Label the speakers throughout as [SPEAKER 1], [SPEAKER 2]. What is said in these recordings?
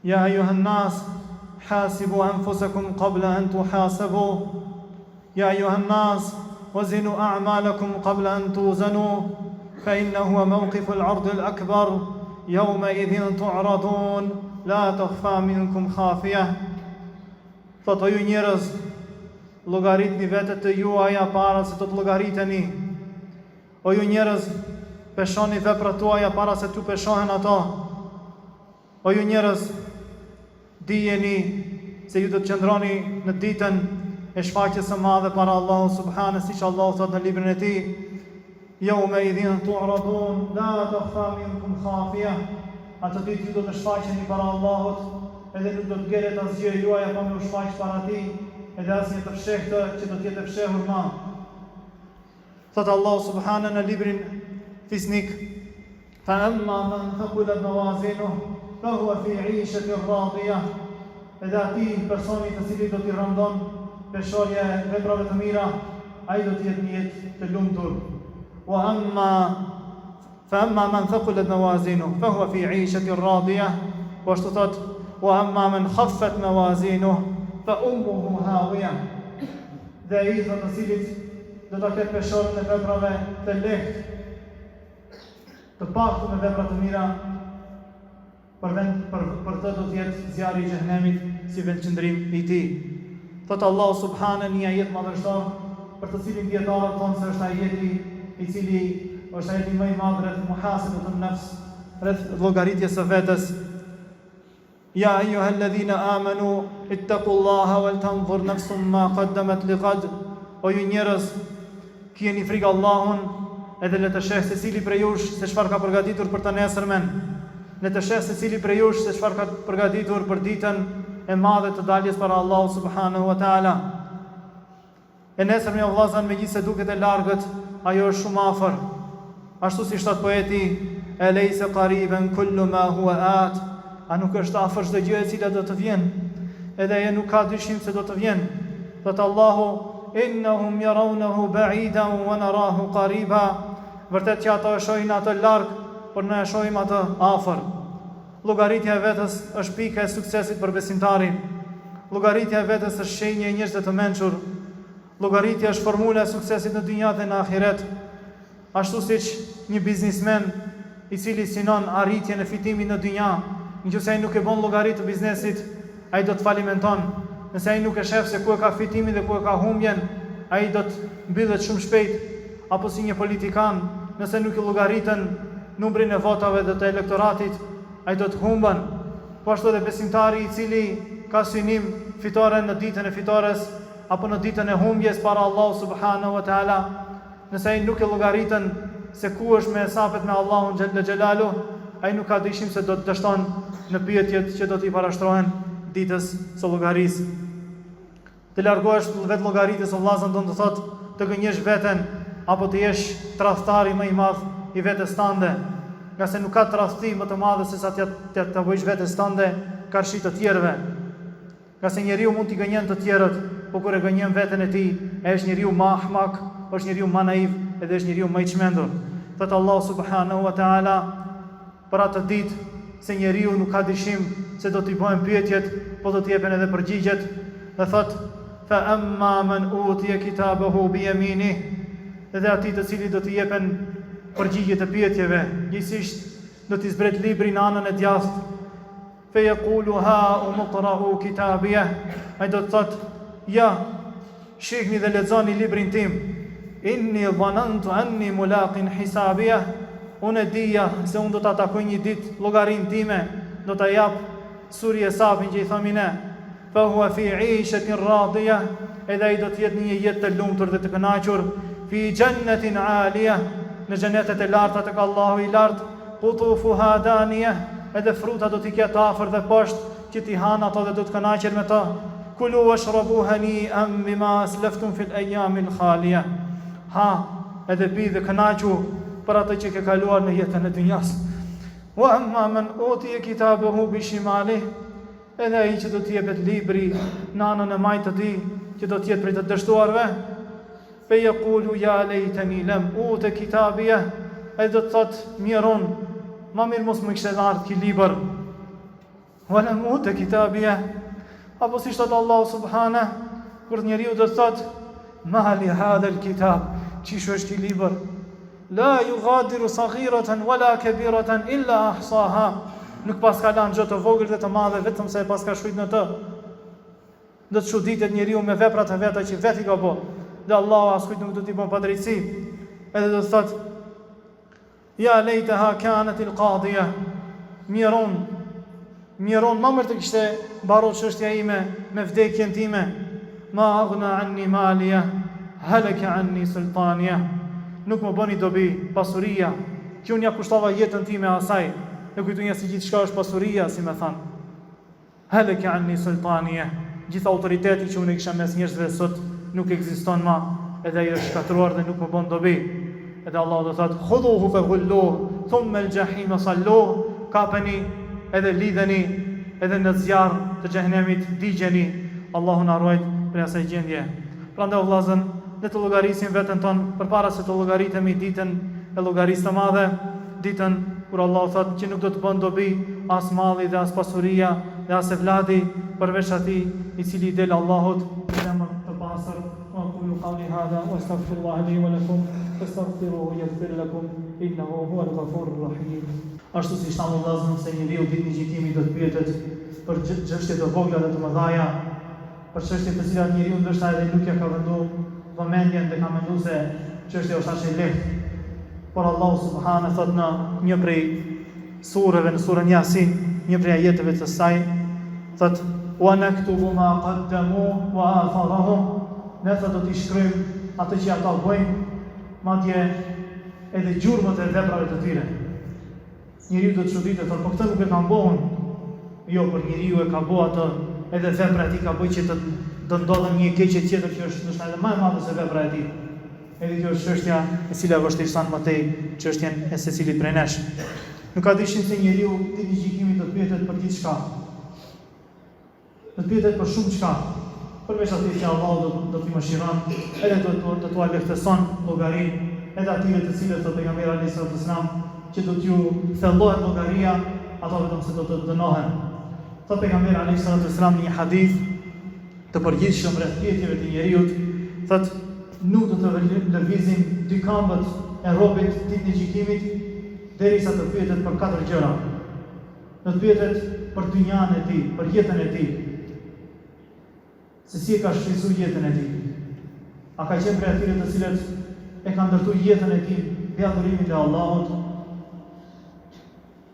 [SPEAKER 1] يا أيها الناس حاسبوا أنفسكم قبل أن تحاسبوا يا أيها الناس وزنوا أعمالكم قبل أن توزنوا فإنه موقف العرض الأكبر يومئذ تعرضون لا تخفى منكم خافية. Thot, o ju njerëz, llogaritni vetët të juaja para se të llogariteni. O ju njerëz, peshoni veprat tuaja para se t'ju peshohen ato. O ju njerëz, dijeni se ju do të qëndroni në ditën e shfaqjes së madhe para Allahu subhanahu, siç Allahu thot në librin e tij: "Yawma idhin tu'radun la takhfa minkum khafiya." Atë ditë ju do të shfaqeni para Allahut, edhe nuk do të gjelet asgjë juaja pa më u shfaq para tij, edhe asnjë të fshehtë që do të jetë fshehur më. Thot Allahu subhanahu në librin Fisnik: "Fa amma man thaqulat mawazinuhu fa huwa fi 'ishatin radiyah." Edhe ati personi të cili do t'i rëndon peshorja e veprave të mira, ai do të jetë një jetë të lumtur. Fa amma man thaqulat mawazinuhu fa huwa fi 'ishatin radiyah. Po ashtu thot: "Wa amma man khaffat mawazinuhu fa ummuhu hawiyah." Dhe ai të cilit do ta ketë peshorën e veprave të lehtë, të paktu me vepra të mira, për të do të jetë zjarri i xhehenemit si vendqëndrim i tij. Thot Allahu subhanahu një ajet madhështor, për të cilin dietarët thonë se është ajeti i cili është ajeti më i madh rreth muhasabatun nafs, rreth llogaritjes së vetes. Ja ayyuhalladhina amanu ittaqullaha wal tanzur nafsum ma qaddamat lighad. O ju njerëz, keni frikë Allahun, edhe le të sheh secili prej jush se çfarë ka përgatitur për të nesërmen. Le të sheh secili prej jush se çfarë ka përgatitur për ditën e madhe të daljes para Allahut subhanahu wa taala. E nesërmen o vllazën, megjithëse duket e largët, ajo është shumë afër. Ashtu si thot poeti: "Alaysa qariban kullu ma huwa at." A nuk është afër çdo gjë e cila do të vjen, edhe ajo nuk ka dyshim se do të vjen. Thot Allahu: "Innahum yarawnahu ba'idan wa narahu qariba." Vërtet që ata e shohin atë larg, por ne e shohim atë afër. Llogaritja e vetes është pika e suksesit për besimtarin. Llogaritja e vetes është shenjë e njerëzve të mençur. Llogaritja është formula e suksesit në dynjë dhe në ahiret. Ashtu siç një biznesmen i cili sinon arritjen e fitimit në dynjë, nëse ai nuk e bën llogarit të biznesit, ai do të falimenton. Nëse ai nuk e shef se ku e ka fitimin dhe ku e ka humbjen, ai do të mbyllet shumë shpejt. Apo si një politikan, nëse nuk i llogaritën numrin e votave dhe të elektoratit, ai do të humban. Po ashtu edhe besimtari i cili ka synim fitoren në ditën e fitores apo në ditën e humbjes para Allahu subhanahu wa taala, nëse ai nuk e llogaritën se ku është me hesapet me Allahun xhalla xhelalu, ai nuk ka dyshim se do të dështon në pyetjet që do t'i parashtrohen ditës së llogarisë. Të largohesh vetë llogaritës o vllazën, do të thotë të gënjesh veten apo të jesh tradhtari më i madh i vetes tande, nga se nuk ka tradhti më të madhe se sa të bëjsh vetes tande karshi të tjerëve. Nga se njeriu mund t'i gënjen të tjerët, po kur e gënjen veten e tij, është njeriu më ahmak, është njeriu më naiv, edhe është njeriu më i çmendur. Thot Allahu subhanahu wa taala për atë ditë se njeriu nuk ka dyshim se do t'i bëhen pyetjet, po do t'i jepen edhe përgjigjet. Dhe thot: "Fa amma man utiya kitabahu bi yaminihi." Edhe ati të cili do t'i jepen përgjigjet e pyetjeve, gjithsesi do t'i zbret libri në anën e djathtë. Fa yaqulu ha umqra'u kitabiyah. Ai do të thot: "Ja, shihni dhe lexoni librin tim. Inni dhanantu anni mulaqin hisabiyah." Unë dija se unë do të atakoj një ditë llogarin time, do të jap suri e sapin që i thomi ne. Fa huwa fi 'ishatin radiyah. Edhe ai do të jetë në një jetë të lumtur dhe të kënaqur. Fi jannatin 'aliyah. Në xhenetet e larta tek Allahu i lartë. Qutufuha daniyah. Edhe fruta do t'i ketë afër dhe poshtë, që t'i hanë ato dhe do të kënaqen me to. Kulu washrabu hani'an bima aslaftum fil ayyamil khaliyah. Ha, edhe pi dhe kënaqu për atë që ke kaluar në jetën e dynjas. Wa amma man utiya kitabahu bi shimalihi. Edhe ai që do t'i jepet libri në anën e majtë të tij, që do t'jetë prej të dështuarve. Fe yaqulu ya laytani lam uta kitabiyah. Ai do të thotë: "Miron, ma mirë mos më kishte dhënë ky libër." wa lam uta kitabiyah. Apo si thot Allahu subhanahu, kur njeriu do thot ma li hadha al-kitab, çish është i libër, la yughadiru saghiratan wala kabiratan illa ahsaha, nuk paska lanë gjë të vogël dhe të madhe, vetëm se e paska shkruajtur në të. Do të çuditet njeriu me veprat e veta që vetë i ka bërë, dhe Allahu askujt nuk do t'i bën padrejtësi. Edhe do të thot ja lejtaha kanat al-qadiya, miron ma mërë të kishte barot çështja ime me vdekjen time, ma aghna anni maliya halaka anni sultaniya, nuk më bëni dobi pasuria, që unë ja kushtova jetën time asaj, e kujtunja si gjithë shka është pasuria, si me thanë. Halaka anni sultaniya, gjithë autoriteti që unë e kisha mes njerëzve sot nuk ekziston ma, edhe ajo është shkatruar dhe nuk më bën dobi. Edhe Allah do thotë khudhuhu faghulluhu thumma al-jahima salluhu, kapeni edhe lidheni edhe në zjarr të xhehenemit digjeni. Allahu na ruaj prej asaj gjendje. Prandaj o vllazën, ne të llogarisim veten ton përpara se të llogaritemi ditën e llogarisë së madhe, ditën kur Allah thotë që nuk do të bën dobi as malli dhe as pasuria dhe as evladi, përveç atij i cili del Allahut në zemër të pastër. أقول قولي هذا وأستغفر الله لي ولكم فاستغفروه يغفر لكم إنه هو الغفور الرحيم. Ashtu si shtamë vllazën se njeriu ditën e gjykimit do të pyetet për çështje të vogla dhe të mëdha, për çështje të cilat njeriu ndoshta edhe nuk ja ka venduar vëmendjen dhe ka menduar se çështja është ashtu e lehtë. Por Allahu subhanahu thot në një prej sureve në surën Yasin, një prej ajeteve të saj, thot wa naktubu ma qaddamu wa atharahum, ne do t'i shkruajmë atë që ata bëjnë, madje edhe gjurmët e veprave të tyre. Njeriu do të çuditet, thotë, po këtë nuk e kam bëun. Jo, por njeriu e ka bëu atë, edhe vepra e tij ka bëj që të ndodhë një keqje tjetër që është ndoshta edhe më e madhe se vepra e tij. Edhe kjo është çështja e cila vështirëson më tej çështjen e secilit prej nesh. Nuk ka dyshim se njeriu ditën e gjykimit do të pyetet për gjithçka. Do të pyetet për shumë çka. Përveç atij që Allahu do t'i mëshiron, edhe do t'u lehtëson llogarinë, edhe atyre të cilët thotë pejgamberi alayhis salam që do t'ju thellohet llogaria, ata vetëm se do të dënohen. Thotë pejgamberi alayhis salam në një hadith të përgjithshëm rreth pyetjeve të njeriu, thotë nuk do të lëvizin dy këmbët e robit ditën e gjykimit derisa të pyetet për 4 gjëra. Do të pyetet për dynjan e tij, për jetën e tij. Se si e ka shfrytzuar jetën e tij. A ka qenë prej atyre të cilët e kanë ndërtuar jetën e tij mbi adhurimin e Allahut,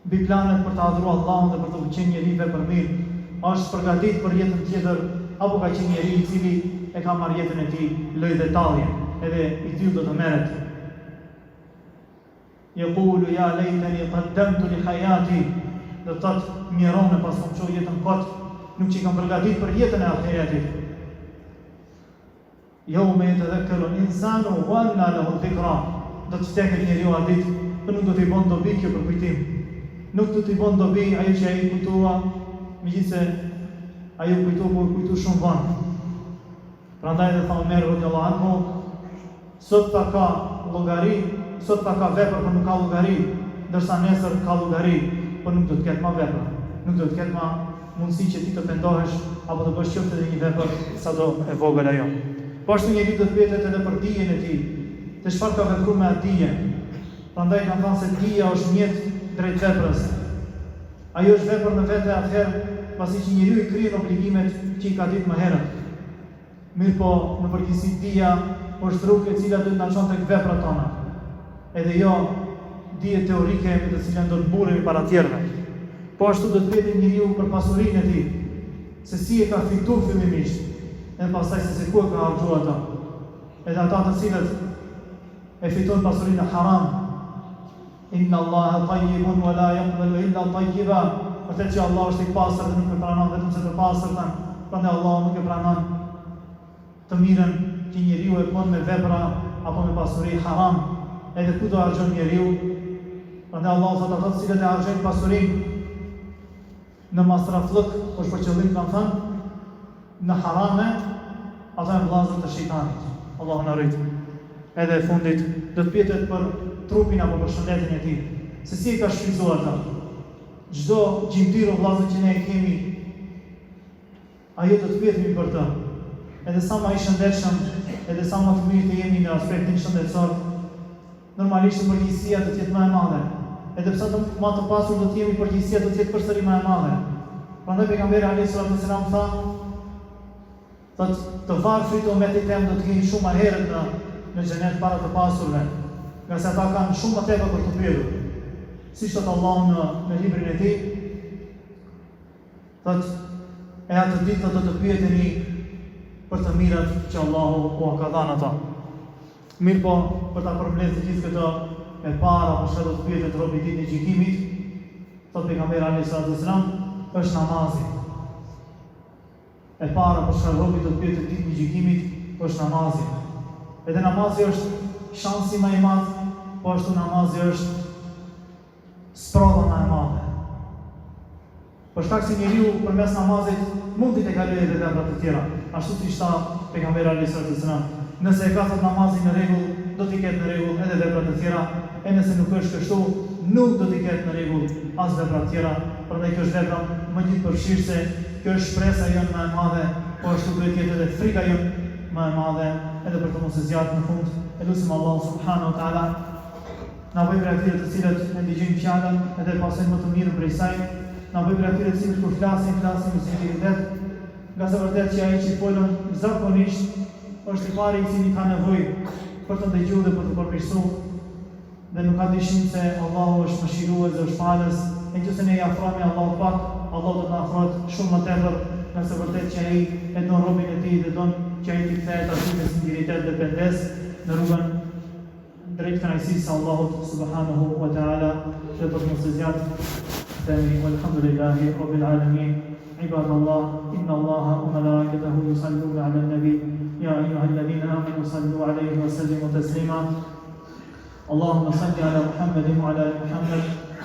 [SPEAKER 1] mbi planet për të adhuruar Allahun dhe për të qenë njeri vepërmirë, është përgatitur për jetën tjetër, apo ka qenë njeri i cili e ka marrë jetën e tij lloj detaje, edhe i tillë do të merret. Yaqulu ya laytani qaddamtu li hayati, do të thotë mirone pas kam çoj jetën kot, nuk që i kam përgatitur për jetën e ahiretit. Yawma yatadhakkaru al-insanu wa anna lahu dhikra, do të vdeket njeriu atë ditë, por nuk do t'i bën dobi kjo për kujtim. Nuk do t'i bën dobi ajo që ai kujtua, megjithëse ajo kujtu shumë vonë. Prandaj dhe tha Omer radhiyallahu anhu, sot ta ka llogari, sot ta ka vepër, por nuk ka llogari, ndërsa nesër ka llogari, por nuk do të ketë më vepër. Nuk do të ketë më mundësi që ti të pendohesh apo të bësh qoftë edhe një vepër sado e vogël ajo. Po ashtu njeriu do të pyetet edhe për dijen e tij, se çfarë ka vepruar me atë dije. Prandaj kanë thënë se dija është mjet drejt veprës. Ajo është vepër në vetë atëherë pasi që njeriu i kryen obligimet që i ka ditë më herët. Mirë po, në përgjithësi dija është rrugë e cila do të na çon tek veprat tona. Edhe jo dije teorike me të cilën do të mburemi para tjerëve. Po ashtu do të pyetet njeriu për pasurinë e tij, se si e ka fituar fillimisht, e pastaj se ku e ka harxuar ato. Edhe ata të cilët e fitojnë pasurinë haram, inna Allaha tayyibun wa la yaqbalu illa tayyiba, atë që Allah është i pastër dhe nuk e pranon vetëm se të pastërtën, prandaj Allah nuk e pranon të mirën që njeriu e bën me vepra apo me pasuri haram, edhe ku do harxhon njeriu. Prandaj Allah thotë ata të cilët e harxhojnë pasurinë në masrafllëk, është për qëllim kanë thënë, në harame, ata e vllazër të shejtanit. Allahu na rrit. Edhe e fundit do të pyetet për trupin apo për shëndetin e tij. Se si e ka shfrytzuar ata? çdo gjimtyr o vllazë që ne e kemi, ajo do të pyetemi për të. Edhe sa më i shëndetshëm, edhe sa më të mirë të jemi në aspektin shëndetësor, normalisht përgjegjësia do të jetë më e madhe. Edhe pse më të pasur do të jemi, përgjegjësia do të jetë përsëri më e madhe. Prandaj pejgamberi alayhis salam tha, të varfrit o umetit tem do të keni shumë më herët në xhenet para të pasurve, nga se ata kanë shumë më tepër për të pyetur. Siç thot Allahu në librin e tij, e atë ditë do të pyeteni për të mirat që Allahu u ka dhënë ata. Mirë po, për ta përmbledhur të gjithë këtë, e para për çfarë do të pyetet robi ditën e gjykimit, thot pejgamberi alayhis salam, është namazi. E para për çfarë robi do të pyetet ditën e gjykimit është namazi. Edhe namazi është shansi më i madh, po ashtu namazi është sprova më e madhe. Për shkak se njeriu përmes namazit mund të kalojë edhe vepra të tjera, ashtu siç tha pejgamberi alayhis salam. Nëse e ka thot namazin në rregull, do t'i ketë në rregull edhe veprat e tjera, e nëse nuk është kështu, nuk do t'i ketë në rregull as veprat e tjera. Prandaj kjo është vepra më gjithëpërfshirëse, kjo është shpresa jonë më e madhe, po ashtu duhet të jetë edhe frika jonë më e madhe, edhe për të mos e zgjatur në fund. E lutim Allahu subhanahu wa taala na bëj për atyre të cilët e ndigjojnë fjalën edhe pasojnë më të mirë prej saj, na bëj për atyre të cilët kur flasin me sinqeritet, nga sa vërtet që ai që folën zakonisht është i pari i cili ka nevojë për të dëgjuar dhe për të përmirësuar, dhe nuk ka dyshim se Allahu është mëshirues dhe është falës, e nëse ne i afrohemi Allahut pak, Allahu do të na afrohet shumë më tepër, nga sa vërtet që ai e don robën e tij dhe don që ai të kthehet aty me sinqeritet dhe pendes në rrugën drejt kënaqësisë së Allahut subhanahu wa taala. Dhe për mos të zgjat, themi walhamdulillahi rabbil alamin. عباد الله إن الله وملائكته يصلون على النبي يا أيها الذين آمنوا صلوا عليه وسلموا تسليما. اللهم صل على محمد وعلى آل محمد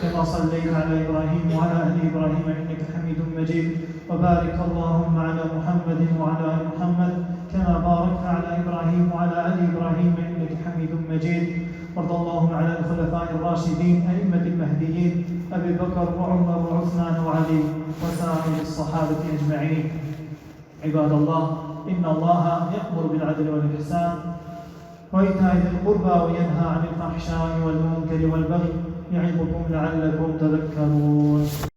[SPEAKER 1] كما صليت على إبراهيم وعلى آل إبراهيم إنك حميد مجيد. وبارك اللهم على محمد وعلى آل محمد كما باركت على إبراهيم وعلى آل إبراهيم إنك حميد مجيد. وارض اللهم على الخلفاء الراشدين أئمة المهديين أبي بكر وعمر وعثمان وعلي وسائر الصحابة أجمعين. عباد الله إن الله يأمر بالعدل والإحسان وإيتاء ذي القربى وينهى عن الفحشاء والمنكر والبغي يعظكم لعلكم تذكرون.